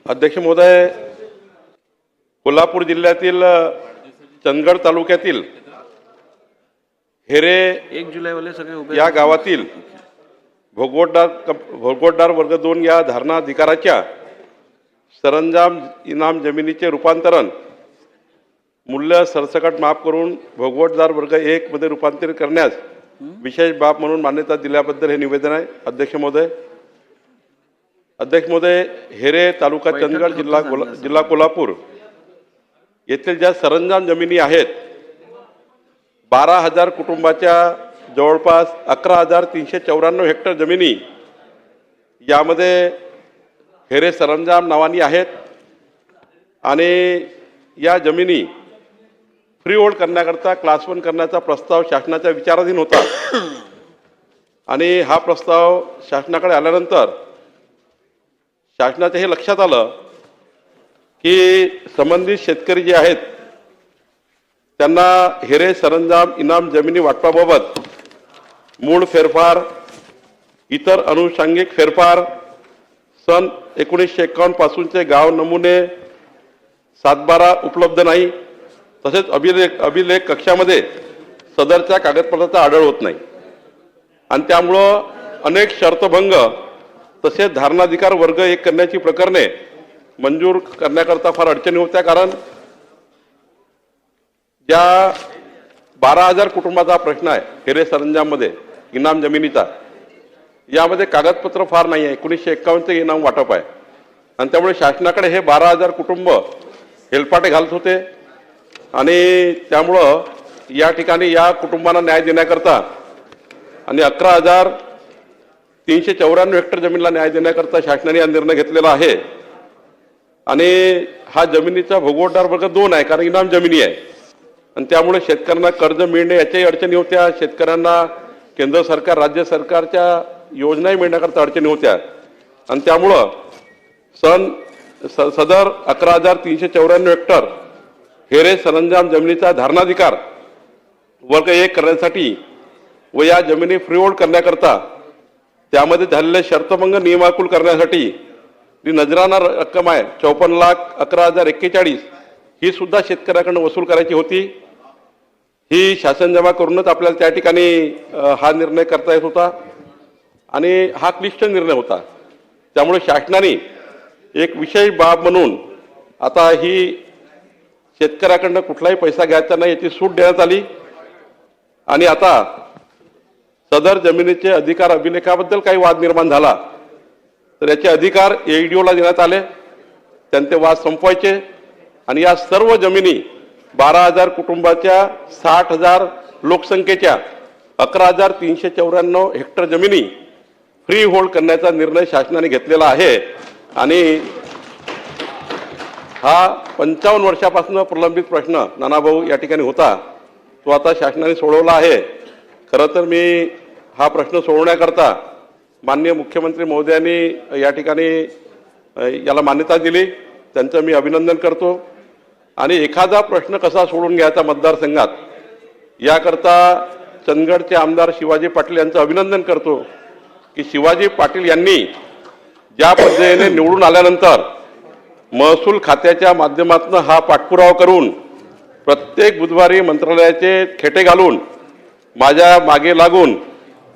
अध्यक्ष महोदय, कोल्हापूर जिल्ह्यातील चंदगड तालुक्यातील हेरे 1 जुलैवाले सगळे उभे या गावातील भोगवटदार वर्ग 2 या धारणाधिकाराच्या सरंजाम इनाम जमिनीचे रूपांतरण मूल्य सरसकट माफ करून भोगवटदार वर्ग 1 मध्ये रूपांतरित करण्यास विशेष बाब म्हणून मान्यता दिल्याबद्दल हे निवेदन आहे। अध्यक्ष महोदय, हेरे तालुका चंदगड जिल्हा कोल्हापूर येथील ज्या सरंजाम जमिनी आहेत 12,000 कुटुंबाच्या जवळपास 11,394 हेक्टर जमिनी यामध्ये हेरे सरंजाम नावानी आहेत आणि या जमिनी फ्री होल्ड करण्याकरता क्लास 1 करण्याचा प्रस्ताव शासनाच्या विचाराधीन होता आणि हा प्रस्ताव शासनाकडे आल्यानंतर शासनाच्या हे लक्षात आलं की संबंधित शेतकरी जे आहेत त्यांना हेरे सरंजाम इनाम जमिनी वाटपाबाबत मूळ फेरफार, इतर अनुषंगिक फेरफार, सन 1951 पासूनचे गाव नमुने 7/12 उपलब्ध नाही, तसेच अभिलेख कक्षामध्ये सदरच्या कागदपत्राचा आढळ होत नाही आणि त्यामुळं अनेक शर्तभंग तसेच धारणाधिकार वर्ग 1 करण्याची प्रकरणे मंजूर करण्याकरता फार अडचणी होत्या। कारण ज्या 12,000 कुटुंबाचा प्रश्न आहे हेरे सरंजाममध्ये इनाम जमिनीचा, यामध्ये कागदपत्र फार नाही आहे। 1951चे इनाम वाटप आहे आणि त्यामुळे शासनाकडे हे 12,000 कुटुंब हेलपाटे घालत होते आणि त्यामुळं या ठिकाणी या कुटुंबांना न्याय देण्याकरता आणि 11,394 हेक्टर जमिनीला न्याय देण्याकरता शासनाने हा निर्णय घेतलेला आहे आणि हा जमिनीचा भोगवटदार वर्ग 2 आहे, कारण इनाम जमिनी आहे आणि त्यामुळे शेतकऱ्यांना कर्ज मिळणे याच्याही अडचणी होत्या। शेतकऱ्यांना केंद्र सरकार, राज्य सरकारच्या योजनाही मिळण्याकरता अडचणी होत्या आणि त्यामुळं सदर 11,394 हेक्टर हेरे सरंजाम जमिनीचा धारणाधिकार वर्ग 1 करण्यासाठी व या जमिनी फ्री होल्ड करण्याकरता त्यामध्ये झालेले शर्तभंग नियमाकुल करण्यासाठी जी नजराना रक्कम आहे 54,11,041 ही सुद्धा शेतकऱ्याकडून वसूल करायची होती। ही शासन जमा करूनच आपल्याला त्या ठिकाणी हा निर्णय करता येत होता आणि हा क्लिष्ट निर्णय होता। त्यामुळे शासनाने एक विशेष बाब म्हणून आता ही शेतकऱ्याकडून कुठलाही पैसा घ्यायचा नाही याची सूट देण्यात आली आणि आता सदर जमिनीचे अधिकार अभिलेखाबद्दल काही वाद निर्माण झाला तर याचे अधिकार AEDOला देण्यात आले, त्यांचे वाद संपवायचे आणि या सर्व जमिनी 12,000 कुटुंबाच्या 60,000 लोकसंख्येच्या 11,394 हेक्टर जमिनी फ्री होल्ड करण्याचा निर्णय शासनाने घेतलेला आहे आणि हा 55 वर्षापासून प्रलंबित प्रश्न नानाभाऊ या ठिकाणी होता, तो आता शासनाने सोडवला आहे। खरं तर मी हा प्रश्न सोडवण्याकरता माननीय मुख्यमंत्री महोदयांनी या ठिकाणी याला मान्यता दिली, त्यांचं मी अभिनंदन करतो आणि एखादा प्रश्न कसा सोडून घ्यायचा मतदारसंघात याकरता चंदगडचे आमदार शिवाजी पाटील यांचं अभिनंदन करतो की शिवाजी पाटील यांनी ज्या पद्धतीने निवडून आल्यानंतर महसूल खात्याच्या माध्यमातून हा पाठपुरावा करून प्रत्येक बुधवारी मंत्रालयाचे खेटे घालून माझ्या मागे लागून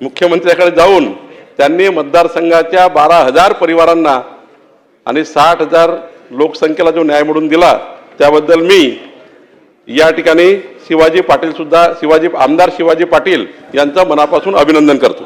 मुख्यमंत्र्यांकडे जाऊन त्यांनी मतदारसंघाच्या 12,000 परिवारांना आणि 60,000 लोकसंख्येला जो न्याय मिळवून दिला त्याबद्दल मी या ठिकाणी आमदार शिवाजी पाटील यांचं मनापासून अभिनंदन करतो।